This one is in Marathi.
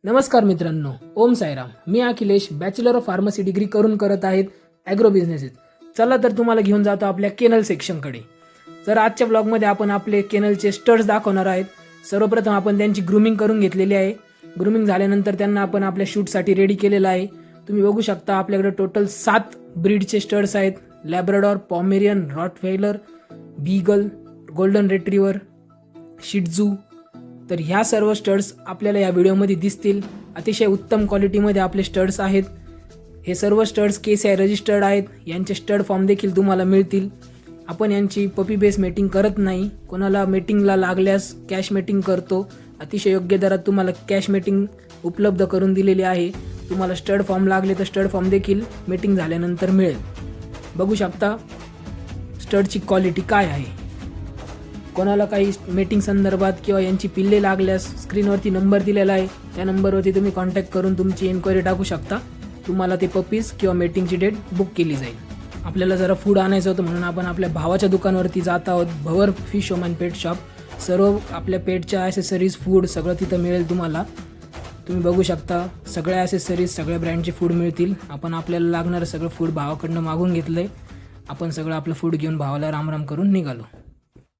नमस्कार मित्रांनो, ओम साईराम. मी Akhilesh, bachelor of pharmacy degree करून करत आहेत ॲग्रो बिझनेसेस. चला तर तुम्हाला घेऊन जातो आपल्या केनल सेक्शनकडे. तर आजच्या ब्लॉगमध्ये आपण आपले केनलचे स्टड्स दाखवणार आहेत. सर्वप्रथम आपण त्यांची ग्रूमिंग करून घेतलेली आहे. ग्रूमिंग झाल्यानंतर त्यांना आपण आपल्या शूटसाठी रेडी केलेलं आहे. तुम्ही बघू शकता आपल्याकडे टोटल 7 ब्रीडचे स्टड्स आहेत. Labrador, Pomeranian, Rottweiler, beagle, golden retriever, shih tzu. तर ह्या सर्व स्टड्स आपल्याला या व्हिडिओमध्ये दिसतील. अतिशय उत्तम क्वालिटीमध्ये आपले स्टड्स आहेत. हे सर्व स्टड्स KCI रजिस्टर्ड आहेत. यांचे स्टड फॉर्म देखील तुम्हाला मिळतील. आपण यांची पपी बेस मेटिंग करत नाही. कोणाला मेटिंगला लागल्यास कॅश मेटिंग करतो. अतिशय योग्य दरात तुम्हाला कॅश मेटिंग उपलब्ध करून दिलेली आहे. तुम्हाला स्टड फॉर्म लागले तर स्टड फॉर्म देखील मेटिंग झाल्यानंतर मिळेल. बघू शकता स्टडची क्वालिटी काय आहे. कोणाला काही मेटिंग संदर्भात किंवा यांची पिल्ले लागल्यास स्क्रीनवरती नंबर दिलेला आहे. त्या नंबरवरती तुम्ही कॉन्टॅक्ट करून तुमची इन्क्वायरी टाकू शकता. तुम्हाला ते पपीज किंवा मेटिंगची डेट बुक केली जाईल. आपल्याला जरा फूड आणायचं होतं म्हणून आपण आपल्या भावाच्या दुकानावरती जात आहोत. Bhavar fish home and pet shop. सर्व आपल्या पेटच्या ॲसेसरीज, फूड सगळं तिथं मिळेल तुम्हाला. तुम्ही बघू शकता सगळ्या ॲसेसरीज, सगळ्या ब्रँडचे फूड मिळतील. आपण आपल्याला लागणारं सगळं फूड भावाकडनं मागून घेतलं आहे. आपण सगळं आपलं फूड घेऊन भावाला रामराम करून निघालो.